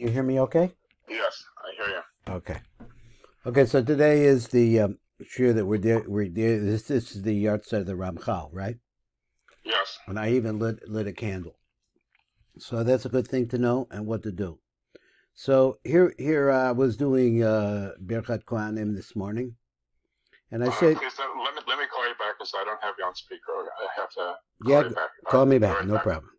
you hear me okay? Yes, I hear you. Okay. Okay, so today is the shir that this is the yahrzeit of the Ramchal, right? Yes. And I even lit a candle. So that's a good thing to know and what to do. So here I was doing Birchat Cohanim this morning, and I said, Please let me call you back because I don't have you on speaker. I have to yeah, call you back. call me Be back, right no back. problem.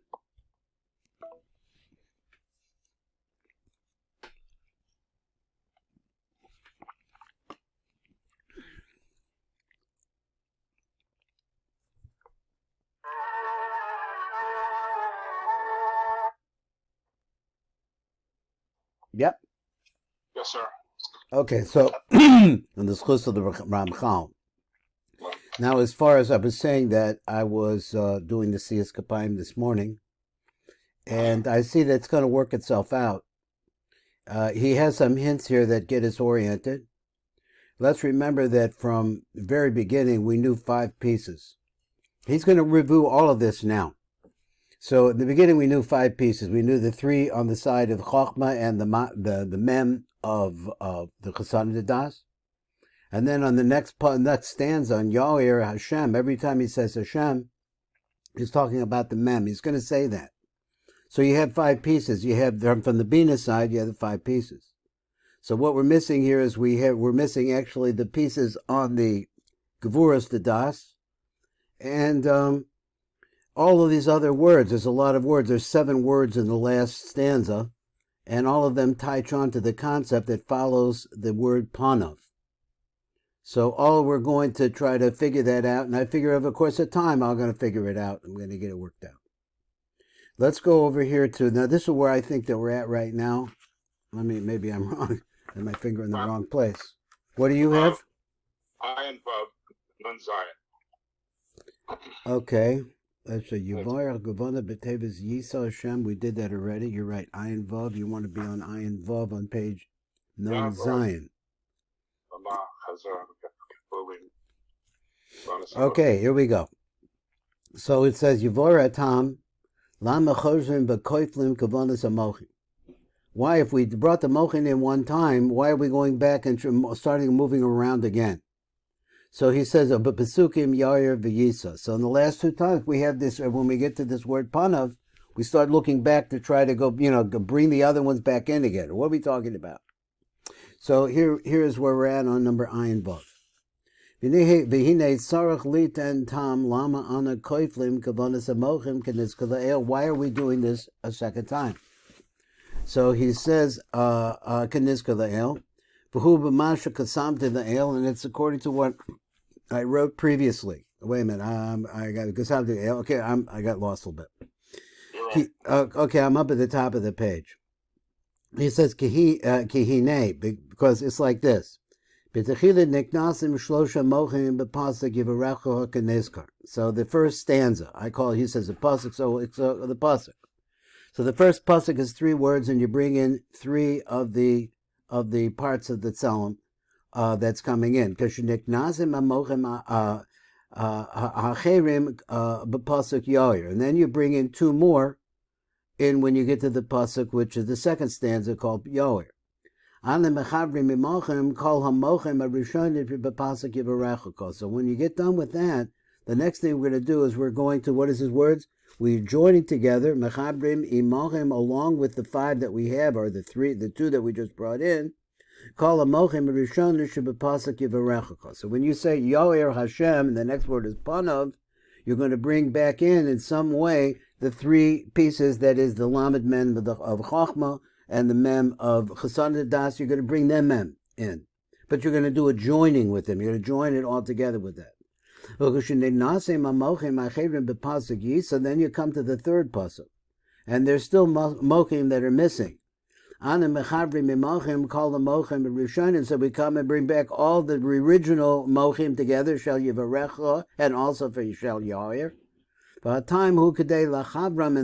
Yep. Yes, sir. Okay, so in the schus of the Ramchal. Now, as far as I was saying that I was doing the Siyas Kapayim this morning, and I see that it's going to work itself out. He has some hints here that get us oriented. Let's remember that from the very beginning, we knew 5 pieces. He's going to review all of this now. So in the beginning, we knew 5 pieces. We knew the 3 on the side of Chochmah and the mem of the Chassan Das. And then on the next stanza on Iyar Hashem, every time he says Hashem, he's talking about the mem. He's going to say that. So you have 5 pieces. You have from the Bina side, you have the 5 pieces. So what we're missing here is we're missing actually the pieces on the Gevuras the Das, and all of these other words. There's a lot of words. There's 7 words in the last stanza, and all of them tie on to the concept that follows the word panav. So all we're going to try to figure that out, and I figure over the course of time I'm going to figure it out. I'm going to get it worked out. Let's go over here to, now this is where I think that we're at right now. Maybe I'm wrong. I have my finger in the wrong place. What do you have? I and Bob, Nun Zion. Okay. That's a Yivayach Gavana B'Tevis Yisa Hashem. We did that already. You're right. Ayin Vav. You want to be on Ayin Vav on page Nun Zion. Okay, here we go. So it says Yivor Atam Lama Chosrim B'Koiflim Kavanas Amochim. Why, if we brought the mochin in one time, why are we going back and starting moving around again? So he says, Pesukim Iyar v'Yisa. So in the last 2 times, we have this, when we get to this word panav, we start looking back to try to go, bring the other ones back in again. What are we talking about? So here is where we're at on number Ayin Vav. Why are we doing this a second time? So he says, Kanizka La'el, V'hu b'masha kasamte La'el, and it's according to what I wrote previously. Wait a minute, I got kasamte La'el. Okay, I got lost a little bit. Okay, I'm up at the top of the page. He says, Kihine, because it's like this. So the first stanza, he says a pasuk, so it's the pasuk. So the first pasuk is 3 words, and you bring in 3 of the parts of the psalm that's coming in. And then you bring in 2 more in when you get to the pasuk, which is the second stanza called Iyar. So when you get done with that, the next thing we're going to do is we're going to, what is his words? We're joining together, mechabrim imochem, along with the 5 that we have, or the 2 that we just brought in. Call a mochem rishon shebepasuk yivarechacha. So when you say Iyar Hashem, and the next word is panav, you're going to bring back in some way the 3 pieces, that is the lamed mem of Chochmah and the mem of Chassan Das. You're going to bring them mem in, but you're going to do a joining with them. You're going to join it all together with that. So then you come to the 3rd pasuk, and there's still mochim that are missing. So we come and bring back all the original mochim together, shall yivarecha, and also for shall Iyar. And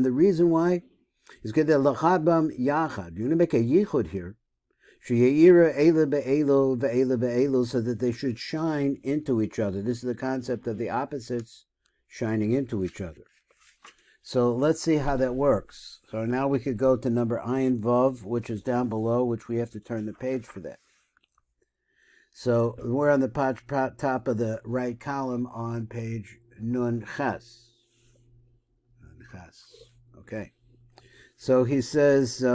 the reason why is kedei lachabram yachad. You're going to make a yichud here. Sheyeira eila be'elo ve'ela be'elo, so that they should shine into each other. This is the concept of the opposites shining into each other. So let's see how that works. So now we could go to number Ayin Vav, which is down below, which we have to turn the page for that. So we're on the top of the right column on page Nun Ches. Nun Ches. Okay. So he says, Ata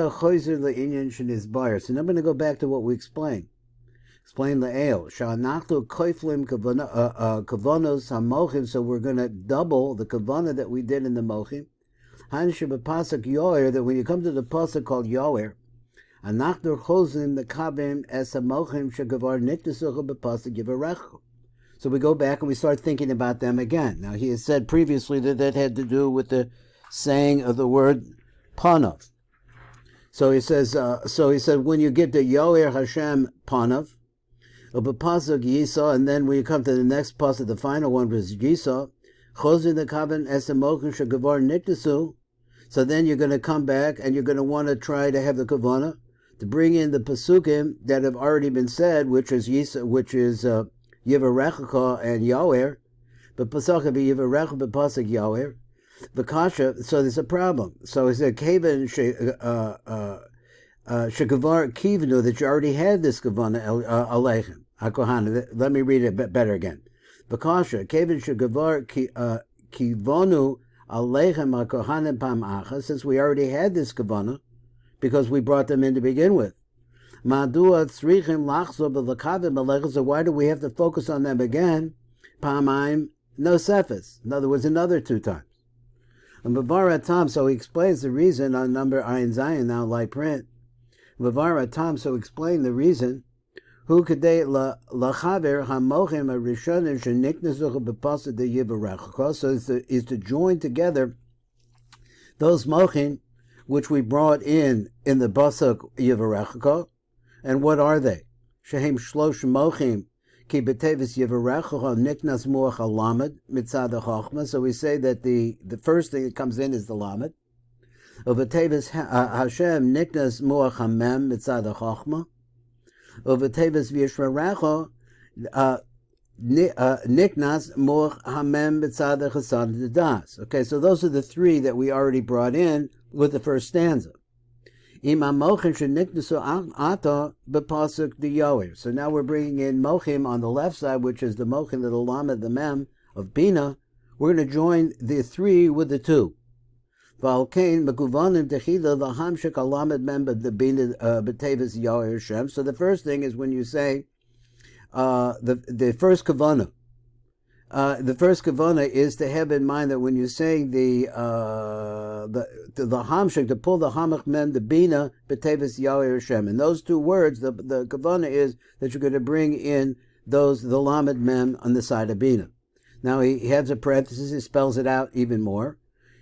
choizer le'inyan shenizbar. So now I'm going to go back to what we explained. Explain le'el. Sha'anachlu koiflim kavanos hamochim. So we're going to double the kavana that we did in the mochim. Han shebepasak yoer, that when you come to the pasuk called yoer, anachnu chozim the kavim es hamochim shegavar niktesucha bepasak yivarechu. So we go back and we start thinking about them again. Now he has said previously that had to do with the saying of the word panav. So he says, when you get to Yoer Hashem Panav, Pasuk Yisa, and then when you come to the next pasuk, the final one was Yisa, Chozin the Kavan Esamokhin Shagavar Niktasu. So then you're going to come back and you're going to want to try to have the kavana to bring in the pasukim that have already been said, which is Yisa, which is Yivarecha and Yoer, but pasuk be Yivarecha, but pasuk Yoer. The kasha, so there's a problem. So he said, Kavan shekavar kivnu, that you already had this kavana aleichem hakohanim. Let me read it better again. The kasha, Kavan shekavar kivonu aleichem hakohanim pam acha, since we already had this kavana, because we brought them in to begin with. Madua tzrichim lachzo b'lakavim aleichem. So why do we have to focus on them again? Pamaim no sefes. In other words, another 2 times. And Bavara Tam, so he explains the reason on number Ayin Zion, now light print. Bavara Tam, so explain the reason. Who could they lachaver hamochim a rishonim sheniknesuch bepasuk de yivarecha. So is to join together those mochin which we brought in the pasuk yivarecha. And what are they? Shehem shlosh mochim. So we say that the first thing that comes in is the lamed. Hashem niknas muach hamem mitzad hachma. Uvatevis v'yishrarecha niknas muach hamem mitzad chesed das. Okay, so those are the 3 that we already brought in with the first stanza. So now we're bringing in mochim on the left side, which is the mochim, the lamed, the mem of bina. We're going to join the 3 with the 2. So the first thing is when you say the first kavana. The first kavana is to have in mind that when you're saying the hamshik, to pull the hamach mem, the bina b'tevis Yahweh Hashem, and those 2 words, the kavana is that you're going to bring in the lamed mem on the side of bina. Now he has a parenthesis, he spells it out even more.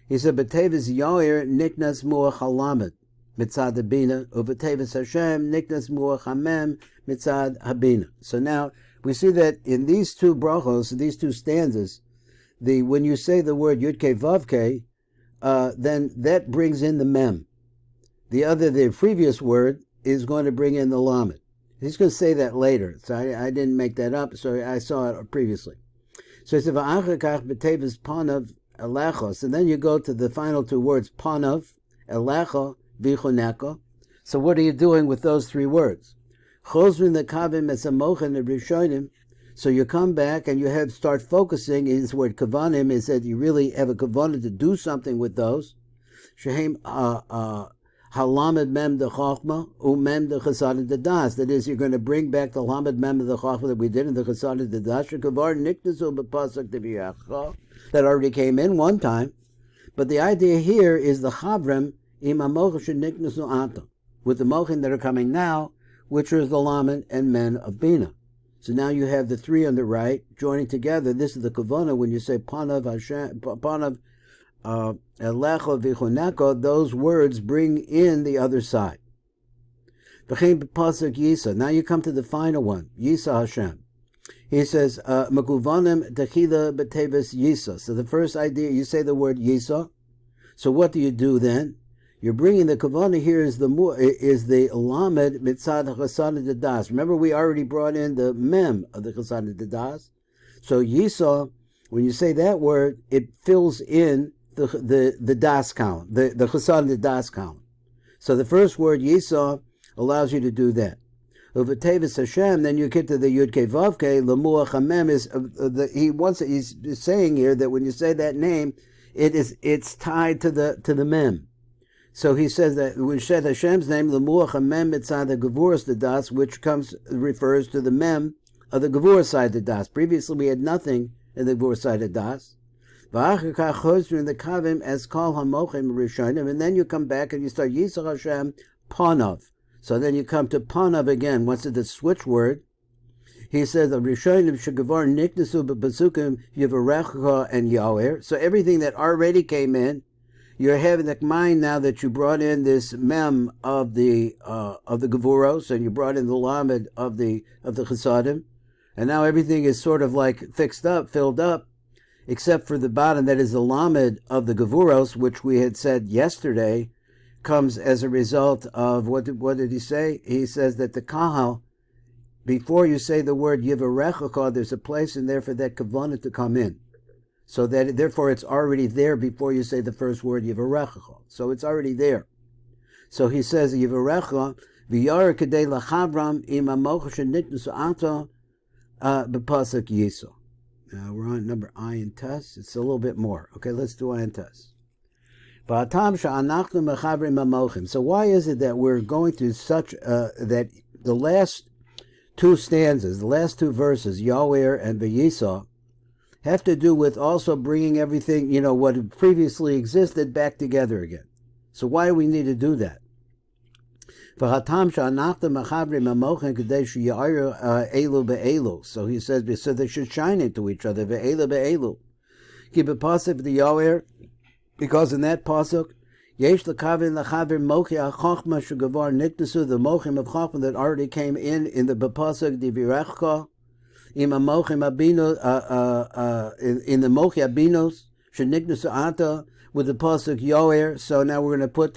He said b'tevis Yahweh niknas muach halamed mitzad habina, u'b'tevis Hashem niknas muach hamem mitzad habina. So now we see that in these 2 brachos, these 2 stanzas, when you say the word Yud-Kei Vav-Kei, then that brings in the mem. The previous word is going to bring in the lamed. He's going to say that later, so I didn't make that up, so I saw it previously. So he said, V'achakach b'tevis panav elechos, and then you go to the final 2 words, panav, elecho, v'choneko. So what are you doing with those 3 words? Chozrin the kavim es hamochin rishonim. So you come back and you start focusing. His word kavanim is that you really have a kavanah to do something with those. Shehem halamed mem de chachma umem de chesed de das. That is, you're going to bring back the lamed mem of the chachma that we did in the chesed de das. Shekavar nikdasu b'pasak deviyacha. That already came in 1 time. But the idea here is the chavrem im hamochin nikdasu anta, with the mochin that are coming now, which is the lamed and men of bina. So now you have the 3 on the right joining together. This is the kavana when you say panav Hashem, panav elecho v'choneko. Those words bring in the other side. V'chein b'pasuk Yisa. Now you come to the final one, Yisa Hashem. He says makuvanim techila b'tevis Yisa. So the first idea, you say the word Yisa. So what do you do then? You're bringing the kavana here is the lamed mitzad chesed das. Remember, we already brought in the mem of the chesed das. So Yisa when you say that word, it fills in the das column, the chesed the das column. So the first word Yisah allows you to do that. Over Tevis Hashem, then you get to the Yud Kei Vav Kei, Lemuach Hamem he's saying here that when you say that name, it's tied to the mem. So he says that when you say Hashem's name, Lemuach Hamem, it's on the Gevurah the das, which refers to the mem of the Gevurah side of the das. Previously we had nothing in the Gevurah side of das. V'achar kach in the kavim as kol hamochim rishonim, and then you come back and you start Yisach Hashem Panav. So then you come to Panav again. Once it's the switch word, he says the rishonim shegavar niknesu b'pasukim yivarecha and Iyar. So everything that already came in, you're having the mind now that you brought in this mem of the Gevuros, and you brought in the lamed of the chesadim, and now everything is sort of like fixed up, filled up, except for the bottom that is the lamed of the Gevuros, which we had said yesterday comes as a result of, what did he say? He says that the kahal, before you say the word yivarecha, there's a place in there for that kavanah to come in. So that, therefore, it's already there before you say the first word yivarecha. So it's already there. So he says yivarecha, v'yar kadei lachavram im amoch shenitnus ato b'pasuk Yisah. Now we're on number ayin tes. It's a little bit more. Okay, let's do ayin tes. So why is it that we're going through such that the last two stanzas, the last two verses, Yahweh and V'yisah, have to do with also bringing everything, what previously existed back together again? So why do we need to do that? So he says, so they should shine into each other. Keep a pasuk the Yahweh, because in that pasuk, yesh l'kavin l'chaver mochi ha'chochma shegavar niknesu, the mochim of chochma that already came in the pasuk divirechka, im mochim abino, in the mochi abinos sheniknesu ata, with the pasuk Yoer. So now we're going to put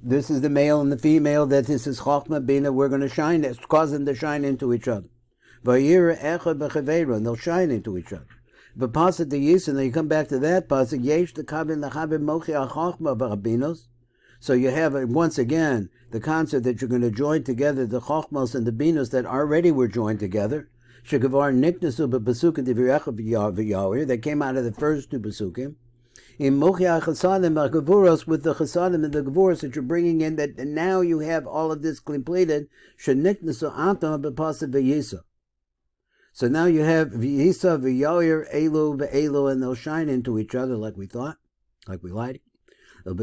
this is the male and the female, that this is chochma bina. We're going to shine, it's cause them to shine into each other. Vayira echad b'chaveira, and they'll shine into each other. But pasuk the Yis, and then you come back to that pasuk, yesh l'kavin l'chaver mochi ha'chochma b'rabinos. So you have, once again, the concept that you're going to join together the chochmos and the binos that already were joined together. Shegavar niknesu b'pasukim divirecha v'yahweh, that came out of the first two pasukim. In mochi ha'chesadim ha'gevuros, with the chesadim and the gevuros that you're bringing in, that now you have all of this completed. Sheniknesu atam b'pasuk v'yisa. So now you have V'yisa, V'yair, Elu, V'elu, and they'll shine into each other like we thought, like we liked. And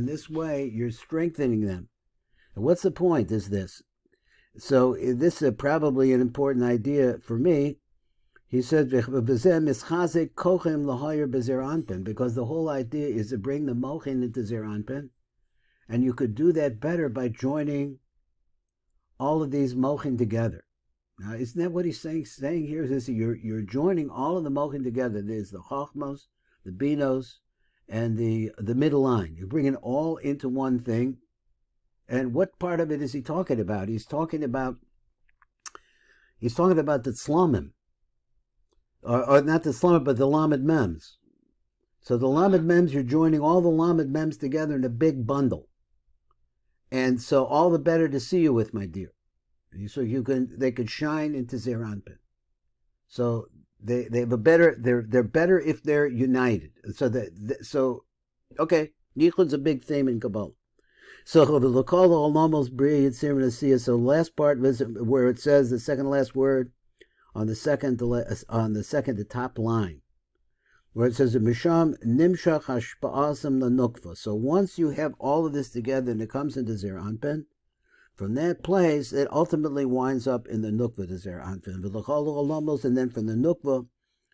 this way you're strengthening them. And what's the point is this? So this is probably an important idea for me. He says, because the whole idea is to bring the mochin into Zer Anpin, and you could do that better by joining all of these mochin together. Now, isn't that what he's saying? Saying here is you're joining all of the mochin together. There's the chachmos, the binos, and the middle line. You're bringing it all into one thing. And what part of it is he talking about? He's talking about the tzlamim, or not the tzlamim, but the lamed mems. So the lamed mems, you're joining all the lamed mems together in a big bundle. And so all the better to see you with, my dear. So they could shine into Zer Anpin. So they have a better, they're better if they're united. So okay, Yichud's a big theme in Kabbalah. So the last part was where it says the second last word on the second to top line, where it says Misham Nimshach Hashpa'asam Lanukva. So once you have all of this together and it comes into Zer Anpin, from that place it ultimately winds up in the Nukva to Zer Anpin. And then from the Nukva,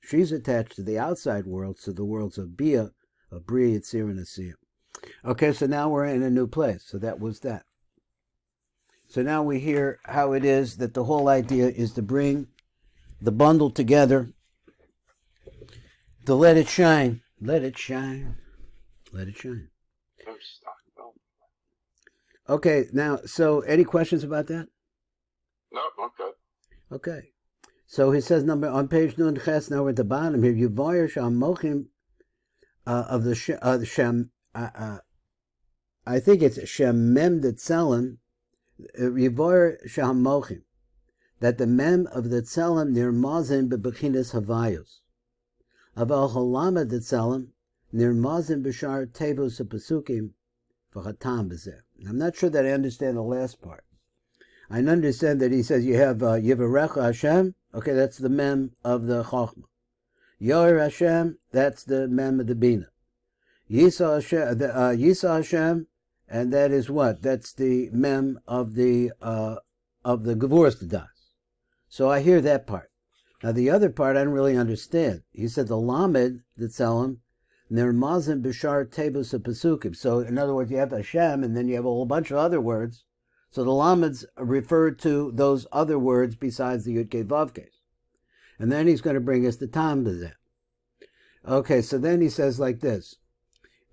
she's attached to the outside worlds, to the worlds of Bia, of Bria, Yitzir, and Asiyah. Okay, so now we're in a new place. So that was that. So now we hear how it is that the whole idea is to bring the bundle together, to let it shine. Let it shine. Let it shine. Okay, now, so any questions about that? No, I'm good. Okay. So he says on page Nun Ches, now we're at the bottom here, Yivayir Sham Mochim of the Shem, I think it's Shem Mem the Tzelem, Yivayir Sham Mochim, that the Mem of the Tzelem near Mazim bebechinas Havayos. Aval Holama the Tzelem near Mazim b'shar Tevos Pesukim v'chatam b'zeh. I'm not sure that I understand the last part. I understand that he says you have Yivarecha Hashem. Okay, that's the mem of the Chochmah. Yor Hashem, that's the mem of the Bina. Yisa Hashem, and that is what? That's the mem of the Gevuras Das. So I hear that part. Now the other part I don't really understand. He said the Lamed, the Tzelem, Nirmazim Bishar Tebus Pesukim. So in other words, you have Hashem, and then you have a whole bunch of other words. So the Lameds refer to those other words besides the Yud-Kei Vav-Kei. And then he's going to bring us the Tam B'zeh. Okay, so then he says like this.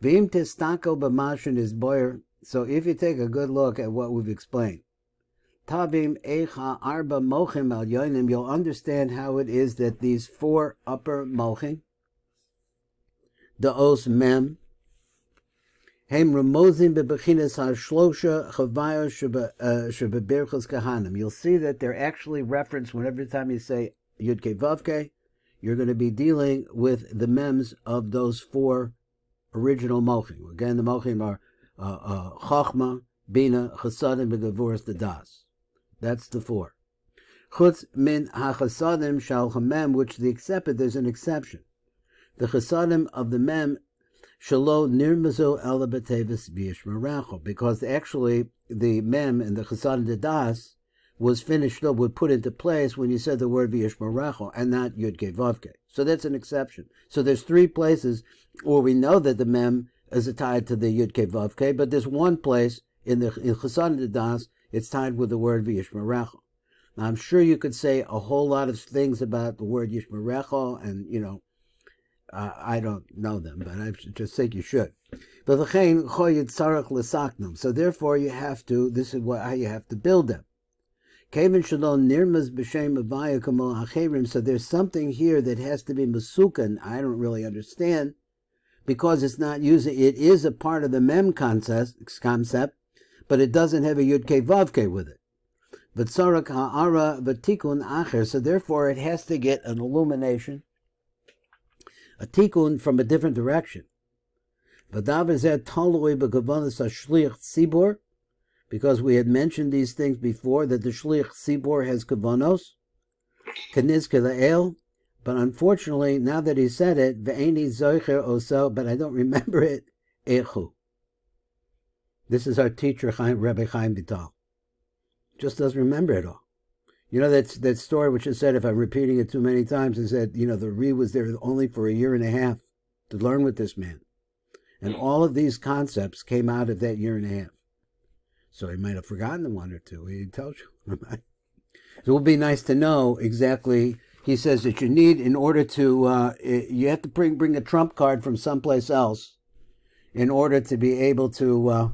V'im tistako b'mashin is boyer. So if you take a good look at what we've explained, Tavim Eicha Arba Mochim Al Yonim, you'll understand how it is that these four upper Mochim, the Os Mem, Heim Ramozim bebechinas hashlosha chavayo shebebirchos Cohanim. You'll see that they're actually referenced whenever time you say Yud Kei Vav Kei, you're going to be dealing with the mems of those four original mochim. Again, the mochim are Chachma, Bina, Chasadim, and Gevuras Das. That's the four. Chutz min hachasadim shal hamem, which the accepted, there's an exception. The chasadim of the mem Shalo nirmazo ela b'tevis v'yishmaracho, because actually the mem and the chasad das was finished up, was put into place when you said the word v'yishmaracho and not yud ke vav ke. So that's an exception. So there's three places where we know that the mem is tied to the yud ke vav ke, but there's one place in chasad das it's tied with the word v'yishmaracho. Now I'm sure you could say a whole lot of things about the word yishmaracho, and you know. I don't know them, but I just think you should. So therefore you have to, this is how you have to build them. So there's something here that has to be masukan, I don't really understand, because it's not using, it is a part of the mem concept, but it doesn't have a yud ke vav ke with it. But sarak ha'ara v'tikun acher, so therefore it has to get an illumination, a tikkun from a different direction. Because we had mentioned these things before, that the shliach tzibor has kavanos, keniz kela'el, but unfortunately, now that he said it, ve'eni zoicher oso, but I don't remember it, echu. This is our teacher, Rabbi Chaim Vital. Just doesn't remember it all. You know that story which is said, if I'm repeating it too many times, is that, you know, the Ri was there only for a year and a half to learn with this man. And all of these concepts came out of that year and a half. So he might have forgotten the one or two. He tells you. So it would be nice to know exactly. He says that you need, in order to, you have to bring a trump card from someplace else in order to be able to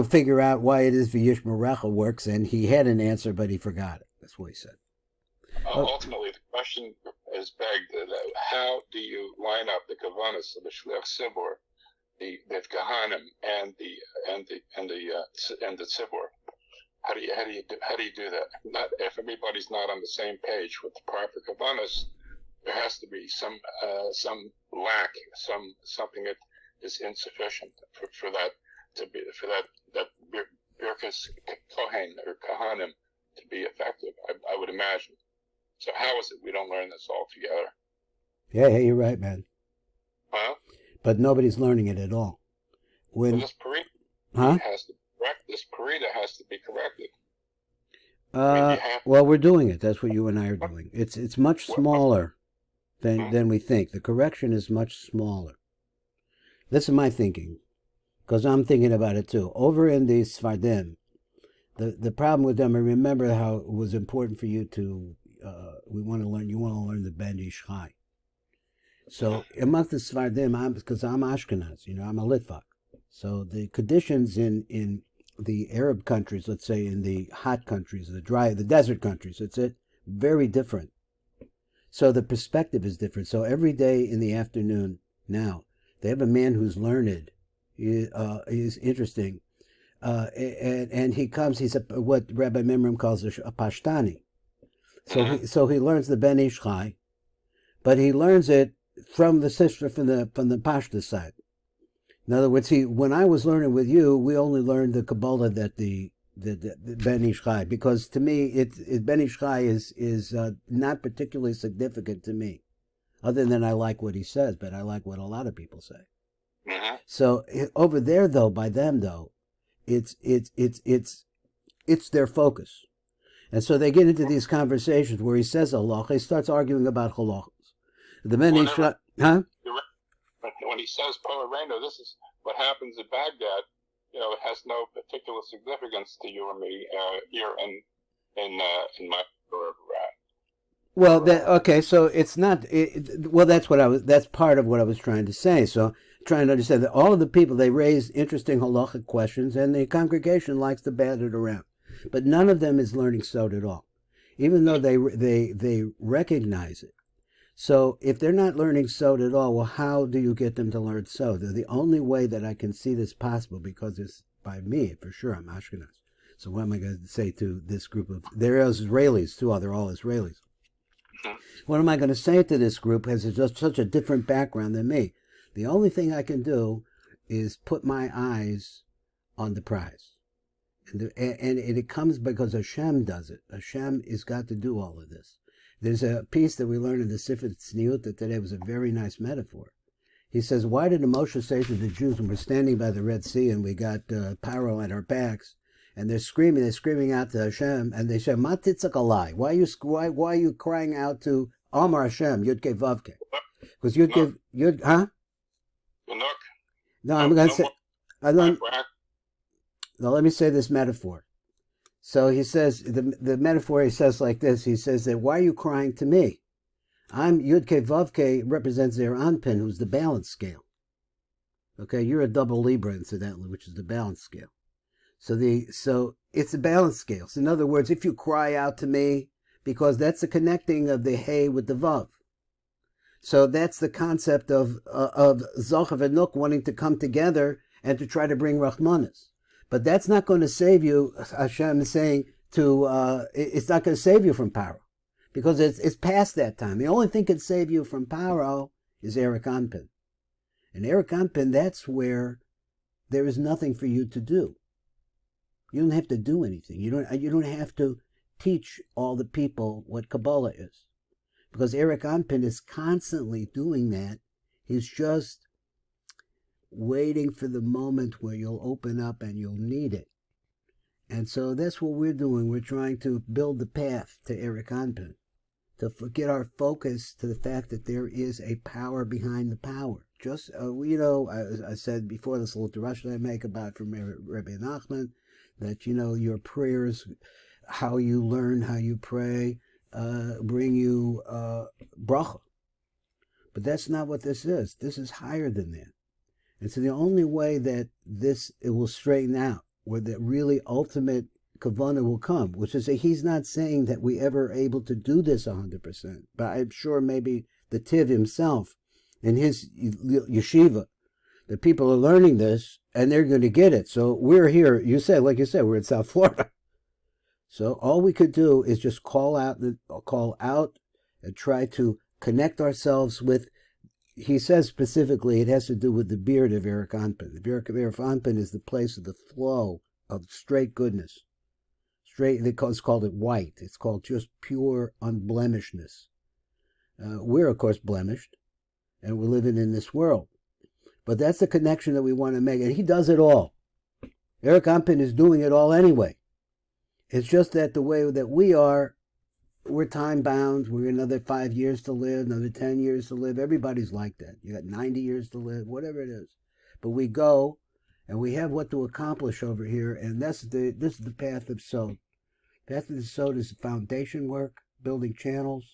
figure out why it is V'yishmarecha works, and he had an answer, but he forgot it. That's what he said. Ultimately, the question is begged: how do you line up the kavanas of the shliach tzibor, the Cohanim, and the tzibor? How do you do that? Not if everybody's not on the same page with the proper kavanas, there has to be some lack, something that is insufficient for that. That Birkas Kohen or Cohanim to be effective, I would imagine. So how is it we don't learn this all together? Yeah, you're right, man. Huh? But nobody's learning it at all. When so this parida has to correct. This parida has to be corrected. Well, we're doing it. That's what you and I are doing. It's much smaller than we think. The correction is much smaller. This is my thinking, because I'm thinking about it too. Over in the Sfardim, the problem with them, I remember how it was important for you to, you want to learn the Ben Ish Chai. So amongst the Sfardim, because I'm Ashkenaz, I'm a Litvak. So the conditions in the Arab countries, let's say in the hot countries, the desert countries, it's very different. So the perspective is different. So every day in the afternoon now, they have a man who's learned. He's interesting. And he comes, he's what Rabbi Mimram calls a Pashtani. So he learns the Ben Ish Chai, but he learns it from the sister, from the Pashta side. In other words, when I was learning with you, we only learned the Kabbalah that the Ben Ish Chai, because to me, Ben Ish Chai is not particularly significant to me, other than I like what he says, but I like what a lot of people say. So over there, though, by them, though, it's their focus, and so they get into these conversations where he says halacha, he starts arguing about halachas. The Ben Ish Chai, huh? When he says Polareno, this is what happens at Baghdad. It has no particular significance to you or me here in my wherever we're at. Well, okay, so it's not. Well, that's part of what I was trying to say. So, trying to understand that all of the people, they raise interesting halachic questions, and the congregation likes to bat it around, but none of them is learning sod at all, even though they recognize it. So if they're not learning sod at all, well, how do you get them to learn sod? The only way that I can see this possible, because it's by me, for sure, I'm Ashkenaz. So what am I going to say to this group of, they're Israelis too, they're all Israelis. What am I going to say to this group, because it's just such a different background than me? The only thing I can do is put my eyes on the prize. And it comes because Hashem does it. Hashem has got to do all of this. There's a piece that we learned in the Sefer Tzniut that today was a very nice metaphor. He says, why did Moshe say to the Jews, when we're standing by the Red Sea and we got Paro at our backs, and they're screaming out to Hashem, and they say, Ma titzak alai? Why are you crying out to Amar Hashem, Yud-Ke Vav-Ke? Because huh? No, I'm going to say, now let me say this metaphor. So he says, the metaphor he says like this, he says that, why are you crying to me? I'm Yud-Ke Vav-Ke represents their Anpin, who's the balance scale. Okay, you're a double Libra, incidentally, which is the balance scale. So it's a balance scale. So in other words, if you cry out to me, because that's the connecting of the Hey with the Vav. So that's the concept of Zochav and Nuk wanting to come together and to try to bring Rahmanas. But that's not going to save you, Hashem is saying, it's not going to save you from Paro, because it's past that time. The only thing that can save you from Paro is Eric Anpin. And Eric Anpin, that's where there is nothing for you to do. You don't have to do anything. You don't have to teach all the people what Kabbalah is. Because Eric Anpin is constantly doing that. He's just waiting for the moment where you'll open up and you'll need it. And so that's what we're doing. We're trying to build the path to Eric Anpin, to get our focus to the fact that there is a power behind the power. Just, I said before, this little drush that I make about from Rabbi Nachman, that, your prayers, how you learn, how you pray, bring you bracha. But that's not what this is. This is higher than that. And so the only way that it will straighten out, where the really ultimate kavanah will come, which is that he's not saying that we ever able to do this 100%, but I'm sure maybe the Tiv himself in his yeshiva, the people are learning this and they're going to get it. So we're here, like you said, we're in South Florida. So all we could do is just call out and try to connect ourselves with. He says specifically it has to do with the beard of Eric Anpin. The beard of Eric Anpin is the place of the flow of straight goodness. It's called it white. It's called just pure unblemishedness. We're, of course, blemished, and we're living in this world. But that's the connection that we want to make, and he does it all. Eric Anpin is doing it all anyway. It's just that the way that we are, we're time-bound. We're another 5 years to live, another 10 years to live. Everybody's like that. You got 90 years to live, whatever it is. But we go, and we have what to accomplish over here, and this is the path of Sod. Path of the Sod is foundation work, building channels,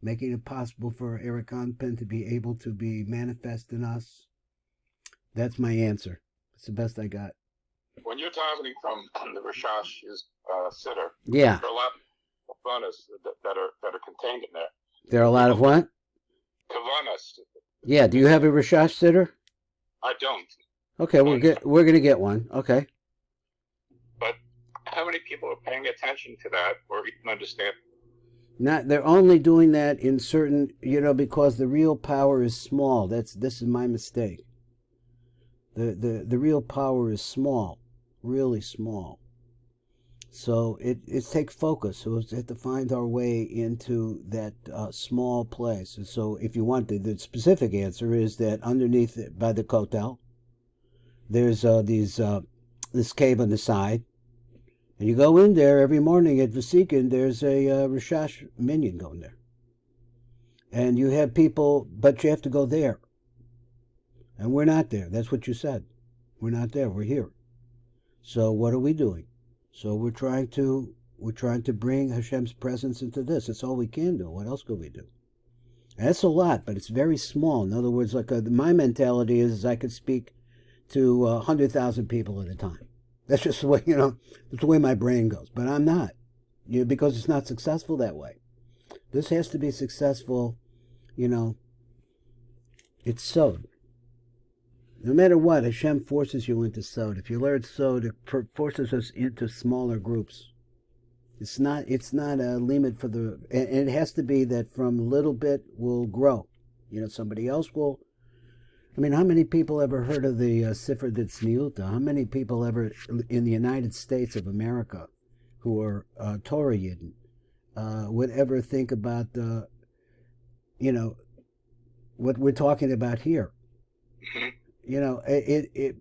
making it possible for Eric Anpin to be able to be manifest in us. That's my answer. It's the best I got. when you're davening from the Rishash's sitter, Yeah. there are a lot of kavanas that are contained in there. There are a lot of what? Kavanas. Yeah. Do you have a Rishash sitter? I don't. Okay, we're gonna get one. Okay. But how many people are paying attention to that or even understand? They're only doing that in certain, because the real power is small. This is my mistake. The real power is small, really small. So it takes focus. So we have to find our way into that small place. And so if you want the specific answer is that underneath it, by the kotel, there's this cave on the side. And you go in there every morning at Vasikin, there's a Rishash minion going there. And you have people, but you have to go there. And we're not there. That's what you said. We're not there. We're here. So what are we doing? So we're trying to bring Hashem's presence into this. That's all we can do. What else could we do? And that's a lot, but it's very small. In other words, my mentality is I could speak to 100,000 people at a time. That's just the way, that's the way my brain goes. But I'm not, because it's not successful that way. This has to be successful, it's sod. No matter what, Hashem forces you into sod. If you learn sod, it forces us into smaller groups. It's not a limit for and it has to be that from little bit will grow. Somebody else will. I mean, how many people ever heard of the Sefer Tzniuta? How many people ever in the United States of America who are Torah Yidden would ever think about what we're talking about here?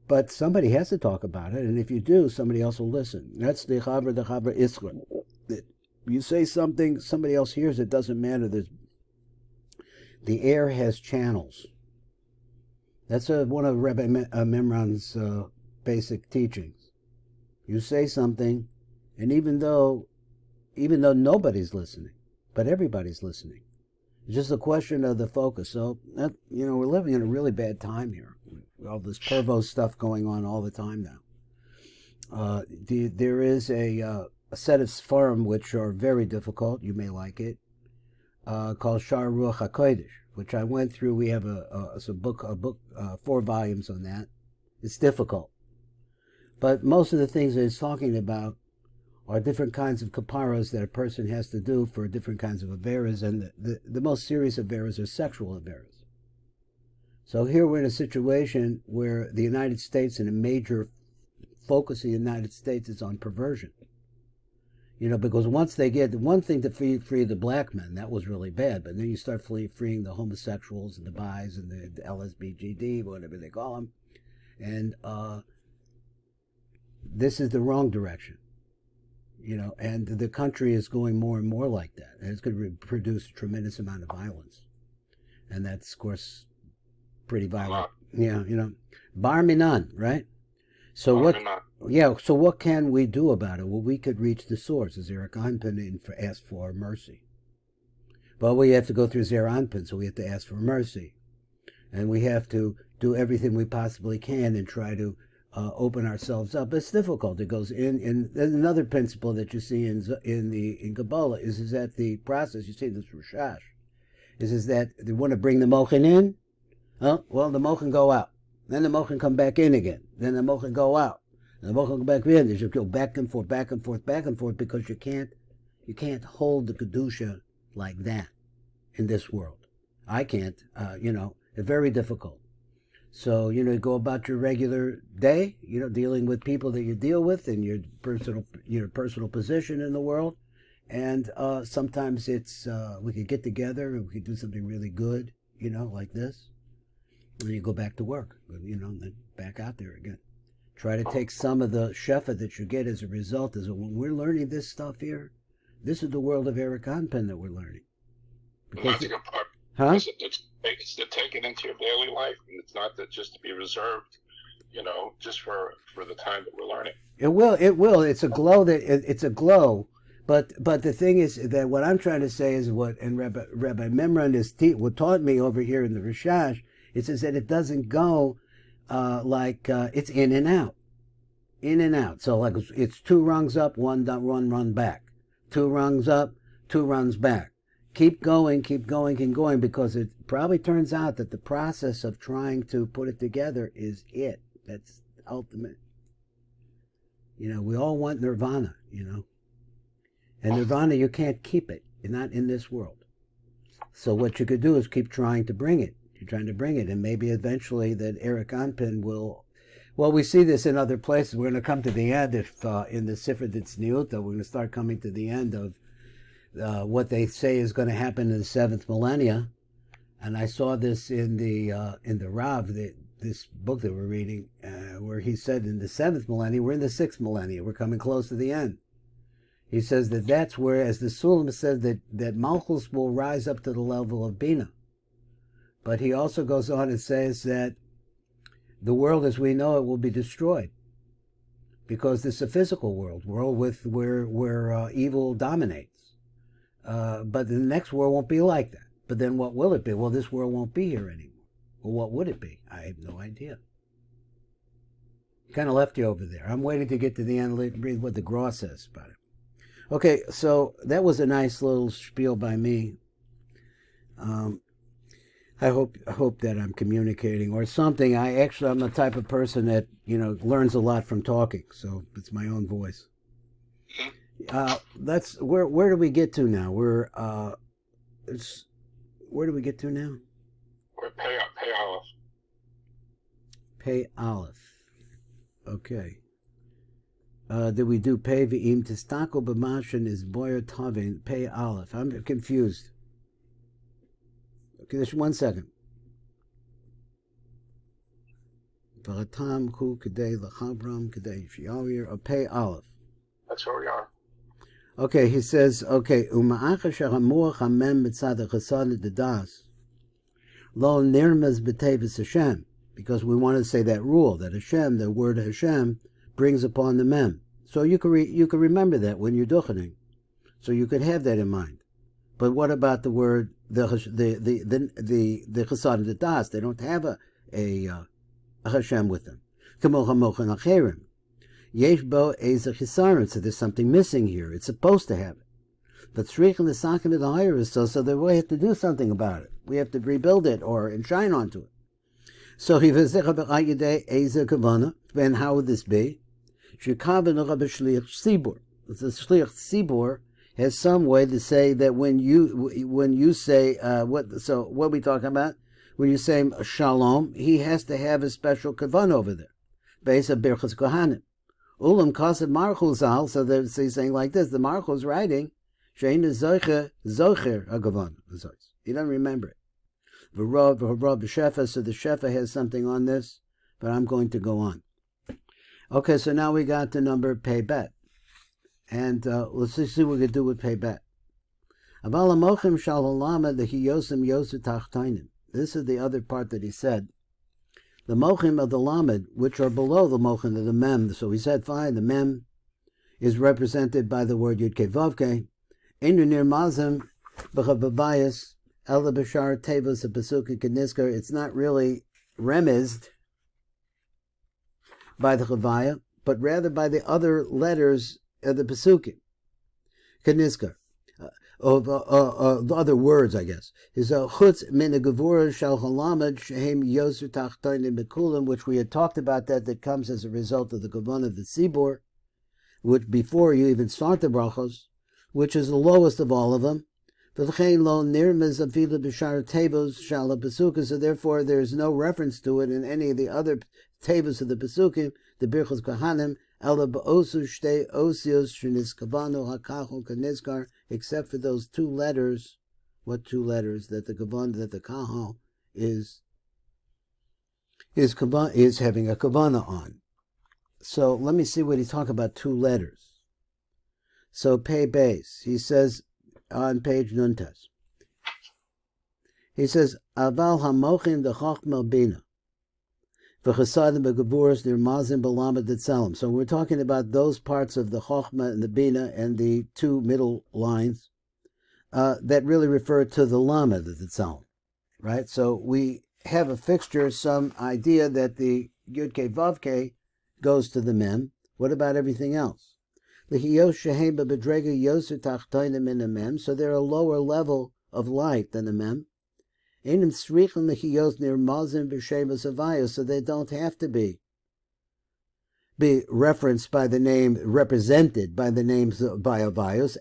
But somebody has to talk about it, and if you do, somebody else will listen. That's the Chavra Isra. You say something, somebody else hears it, doesn't matter. The air has channels. That's one of Rabbi Memran's basic teachings. You say something, and even though nobody's listening, but everybody's listening. It's just a question of the focus. So, we're living in a really bad time here. All this pervo stuff going on all the time now. There is a set of Sfarim which are very difficult. You may like it, called Shar Ruach HaKodesh, which I went through. We have a book, 4 volumes on that. It's difficult. But most of the things that it's talking about are different kinds of kaparas that a person has to do for different kinds of averas, and the most serious averas are sexual averas. So here we're in a situation where the United States, and a major focus of the United States is on perversion. Because once they get one thing to free the black men, that was really bad. But then you start freeing the homosexuals and the bis and the LSBGD, whatever they call them. And this is the wrong direction. And the country is going more and more like that. And it's going to produce a tremendous amount of violence. And that's, of course, pretty violent. Yeah, bar minan, right? So so what can we do about it? Well, we could reach the source. Zera Anpin ask for mercy. But we have to go through Zera Anpin, so we have to ask for mercy. And we have to do everything we possibly can and try to open ourselves up. It's difficult. It goes in another principle that you see in Kabbalah is that the process, you see this Rishash, is that they want to bring the Mochin in. Oh, well, the Mochin go out. Then the Mochin come back in again. Then the Mochin go out. And the Mochin go back in. They just go back and forth, back and forth, back and forth, because you can't hold the Kedusha like that in this world. I can't, it's very difficult. So, you go about your regular day, dealing with people that you deal with in your personal position in the world. And sometimes it's, we could get together and we could do something really good, like this. And you go back to work, then back out there again. Try to take some of the shefa that you get as a result. Is when we're learning this stuff here, this is the world of Eric Anpen that we're learning. Because that's a good part. Huh? It's to take it into your daily life, and it's not just to be reserved, just for the time that we're learning. It will. It's a glow it's a glow. But the thing is that what I'm trying to say is and Rabbi Memran what taught me over here in the Rishash, it says that it doesn't go like it's in and out. in and out. So like it's 2 rungs up, one run back. 2 rungs up, 2 runs back. Keep going, keep going, because it probably turns out that the process of trying to put it together is it. That's ultimate. We all want nirvana, And nirvana, you can't keep it. You're not in this world. So what you could do is keep trying to bring it. You're trying to bring it, and maybe eventually that Eric Anpin will. Well, we see this in other places. We're going to come to the end if in the Sifra Ditzniuta, we're going to start coming to the end of what they say is going to happen in the 7th millennia. And I saw this in the Rav, this book that we're reading, where he said in the 7th millennia, we're in the 6th millennia. We're coming close to the end. He says that's where, as the Sulam says, that Malchus will rise up to the level of Bina. But he also goes on and says that the world as we know it will be destroyed, because this is a physical world where evil dominates. But the next world won't be like that. But then what will it be? Well, this world won't be here anymore. Well, what would it be? I have no idea. Kind of left you over there. I'm waiting to get to the end, read what the Gra says about it. Okay, so that was a nice little spiel by me. I hope that I'm communicating or something. I'm the type of person that learns a lot from talking, so it's my own voice. That's where do we get to now? Where do we get to now? We're pay Aleph. Pay Aleph. Okay. Did we do pay v'im tistako b'mashin is boyer tavin pay Aleph? I'm confused. Okay, just 1 second. V'ratam ku kedei l'chabram kedei shi'avir or pay Aleph. That's where we are. Okay, he says, okay, uma'acha shachamuach hamem mitzad ha'chasad dedas lo nirmaz b'tevis Hashem, because we want to say that rule that Hashem, the word Hashem, brings upon the mem. So you can remember that when you're duchening. So you could have that in mind. But what about the word the chasad dedas? They don't have a Hashem with them. K'mo hamochan acherim. Yesh bo eza chisarim. So there's something missing here. It's supposed to have it. But tzrich and the sakim of the higher is so that we have to do something about it. We have to rebuild it and shine onto it. So he v'zecha b'chayidei eza kavana. Then how would this be? Shekavan rabbi shliach sibur. The shliach sibur has some way to say that when you say what are we talking about? When you say shalom, he has to have a special kavan over there, based on Birchat Cohanim. Ulam kasav Marchul Zal, so he's saying like this: the Marchul is writing, shein zocher a kavan. He doesn't remember it. V'rav b'shefa, so the shefa has something on this, but I'm going to go on. Okay, so now we got to number pay bet. And let's see what we can do with pay bet. Aval hamochim shal halama the hiyosim yosu tachtainim. This is the other part that he said. The mochim of the lamed, which are below the mochim of the mem. So he said, fine, the mem is represented by the word yud kevavke. Inu nir mazim b'chababayas el b'shar tevos b'pasukim k'nisker. It's not really remized by the chavaya, but rather by the other letters of the Pesukim. K'nisker. The other words, I guess, is chutz min gevura shal halamad shehem yoser tachtonim bekulim, which we had talked about that comes as a result of the kavan of the Sibor, which before you even start the brachos, which is the lowest of all of them. V'chein lo nirmez afilu b'shar tevos shal pesukim, so therefore there is no reference to it in any of the other tevos of the Pesukim, the Birchas Cohanim, except for those 2 letters. What 2 letters? That the kavan, that the kahal is having a kavana on. So let me see what he's talking about. 2 letters. So pay base. He says on page Nuntas. He says aval hamochin the chachma bina. So we're talking about those parts of the Chochmah and the Bina and the 2 middle lines that really refer to the Lamed of the Tzalim, right? So we have a fixture, some idea that the Yud Kei Vav Kei goes to the Mem. What about everything else? So they're a lower level of light than the mem. So they don't have to be referenced by the name, represented by the names by avayos.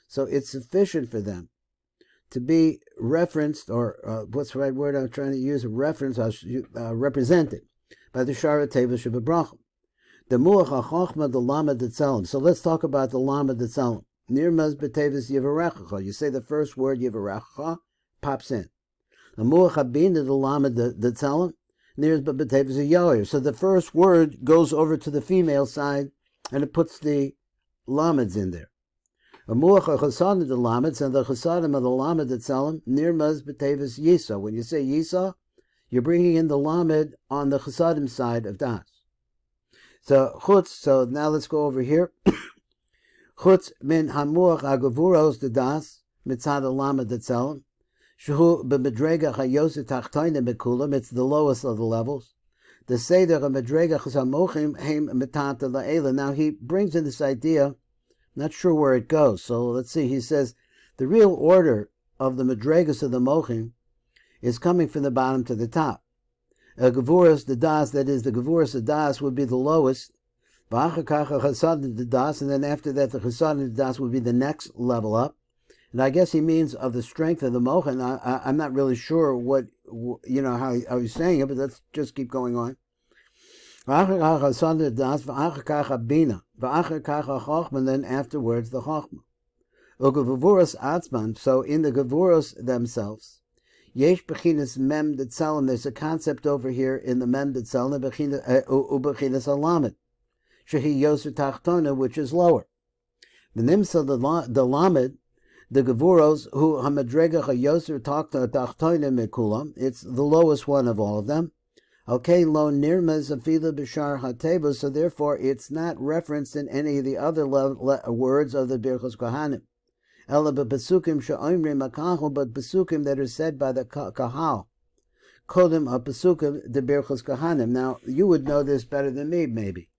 So it's sufficient for them to be referenced, or what's the right word I'm trying to use? Reference, represented by the Shara Teva Shebebrachim. The Muach HaChochma, the Lamed Etzalim. So let's talk about the Lamed Etzalim. Nirmaz B'Tevis Yivarechacha. You say the first word Yivarechacha, pops in. The Muach HaBina, the Lamed Etzalim, Nirmaz B'Tevis Yoyer. So the first word goes over to the female side, and it puts the Lameds in there. A Muach HaChasadim, the Lameds, and the Chasadim of the Lamed Etzalim, Nirmaz B'Tevis Yisa. When you say Yisa, you're bringing in the Lamed on the Chasadim side of Das. So chutz. So now let's go over here. Chutz min hamuach agavuros the das mitzad alama detzelim shehu b'medrega hayoset tachtoinim bekulam. It's the lowest of the levels. The seder medrega chasamochim heim mitata laela. Now he brings in this idea. Not sure where it goes. So let's see. He says the real order of the medregas of the mochim is coming from the bottom to the top. Gevuras the das, that is, the Gevuras the das would be the lowest. The das, and then after that, the Chasad the das would be the next level up. And I guess he means of the strength of the Mochin. I'm not really sure what, how he's saying it, but let's just keep going on. And then afterwards, the Chochma. So in the Gevuros themselves, Yesh bechinas mem detzalim. There's a concept over here in the mem detzalim ubechinas alamed shehi yoser tachtona, which is lower. The nimsa the lamed the gevuros who hamadrega hayoser tachtona mekulam. It's the lowest one of all of them. Okay, lo nirmaz afila b'shar hateva. So therefore, it's not referenced in any of the other words of the Birchos Cohanim. Ela b'pesukim she'omrim akahu, but pesukim that are said by the kahal. Kodim a pesukim the Birchos Cohanim. Now you would know this better than me, maybe.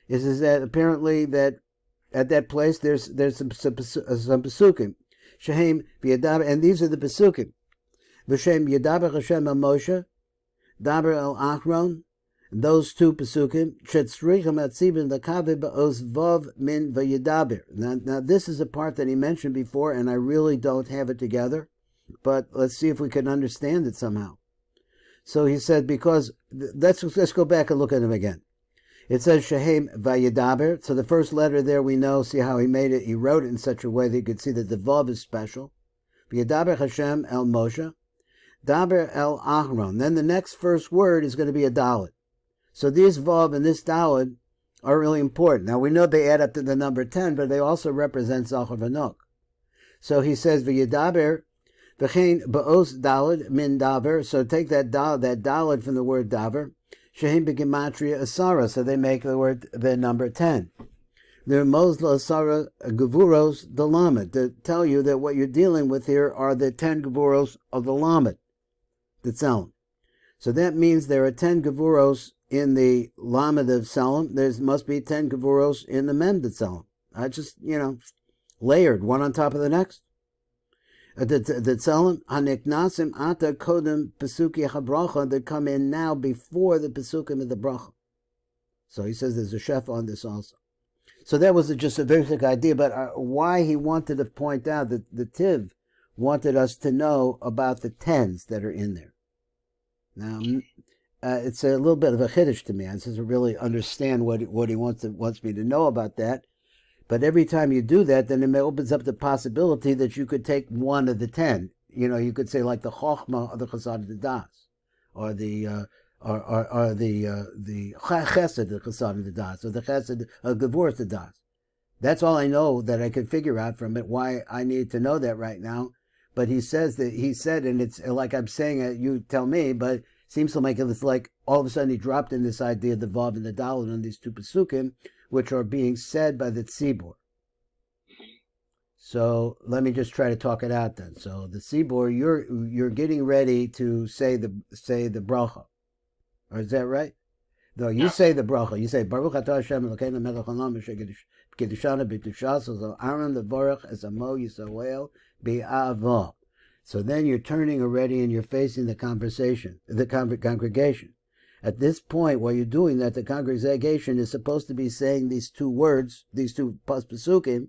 It is that apparently that at that place there's some pesukim. Shehem v'yadaber, and these are the pesukim. V'shem yadaber Hashem al Moshe, daber el Achron. Those two pesukim, shetzricham atzibin lakavi ba'os vav min v'yedaber. Now this is a part that he mentioned before, and I really don't have it together, but let's see if we can understand it somehow. So he said, because let's go back and look at him again. It says shehem v'yedaber. So the first letter there we know. See how he made it? He wrote it in such a way that you could see that the vav is special. V'yedaber Hashem el Moshe, daber el Achron. Then the next first word is going to be a dalet. So these Vav and this Daled are really important. Now we know they add up to the number 10, but they also represent Zachar V'Nok. So he says, V'yedaber, v'chein ba'os Daled min daver. So take that Daled from the word daver. Shehem b'gematria asara. So they make the number 10. They're mozla asara gevuros the lamed, to tell you that what you're dealing with here are the 10 gevuros of the lamed, the tzelem. So that means there are 10 gevuros in the Lamed of Tzelem. There must be 10 Gevuros in the Mem of Tzelem. I just, layered one on top of the next. The Tzelem, Haniknasim Ata Kodem Pesuki HaBracha, that come in now before the Pesukim of the Bracha. So he says there's a chef on this also. So that was just a basic idea, but why he wanted to point out that the Tiv wanted us to know about the 10s that are in there. Now, it's a little bit of a chiddush to me. I just really understand what he wants me to know about that. But every time you do that, then it opens up the possibility that you could take one of the 10. You could say like the Chochma or the Chasad the Das, or the Chesed the Chasad the Das, or the Chesed Gevurah the Das. That's all I know that I can figure out from it. Why I need to know that right now. But he said, and it's like I'm saying it, you tell me, but it seems to make it's like all of a sudden he dropped in this idea of the Vav and the Dalet on these two Pesukim, which are being said by the Tzibur. So let me just try to talk it out then. So the Sibor, you're getting ready to say the bracha, or is that right? No, you say the bracha. You say Baruch Atah Hashem Elokeinu Melech Haolam Asher Kiddushanu B'Kedushaso So Aaron Levorach Es Amo Yisrael B'A'ava. So then you're turning already and you're facing the congregation. At this point, while you're doing that, the congregation is supposed to be saying these two words, these two pasukim,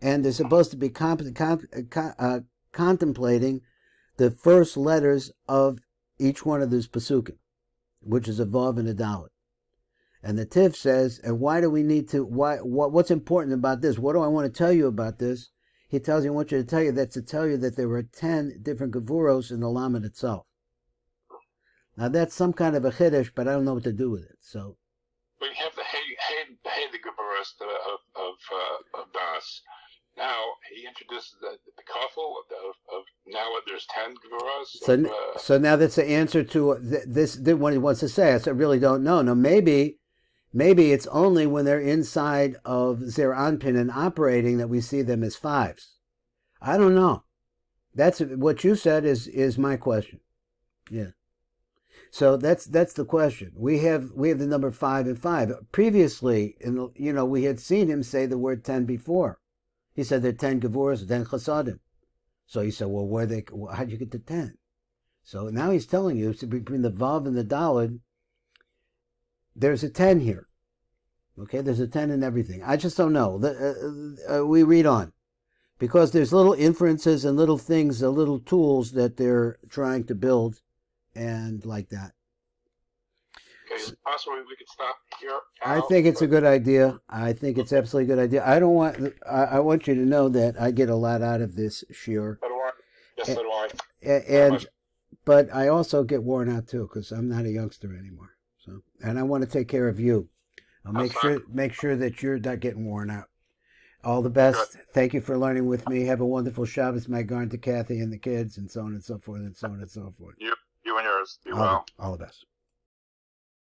and they're supposed to be contemplating the first letters of each one of those pasukim, which is a vav and a dalet. And the Tif says, and why do we need to? What's important about this? What do I want to tell you about this? He tells you, I want you to tell you that there were 10 different gevuros in the lamed itself. Now that's some kind of a chiddush, but I don't know what to do with it. So we have the the gevuros of Das. Now he introduces the kafel of now there's 10 gevuros. So now that's the answer to this. What he wants to say. I really don't know. Now maybe it's only when they're inside of Zer Anpin and operating that we see them as fives. I don't know. That's what you said is my question. Yeah. So that's the question. We have the number 5 and 5. Previously, we had seen him say the word 10 before. He said there are 10 gevuros, 10 chasadim. So he said, well, how'd you get to 10? So now he's telling you, between the vav and the daled, there's a 10 here. Okay, there's a 10 in everything. I just don't know. We read on. Because there's little inferences and little things, little tools that they're trying to build, and like that. Okay, is it possible we could stop here? I think it's a good idea. I think it's absolutely a good idea. I want you to know that I get a lot out of this shiur. So do I. Yes, so do I. But I also get worn out too, because I'm not a youngster anymore. So, and I want to take care of you. I'll make sure that you're not getting worn out. All the best. Good. Thank you for learning with me. Have a wonderful Shabbos, my garden to Kathy and the kids, and so on and so forth, and so on and so forth. You and yours. Be well. All the best.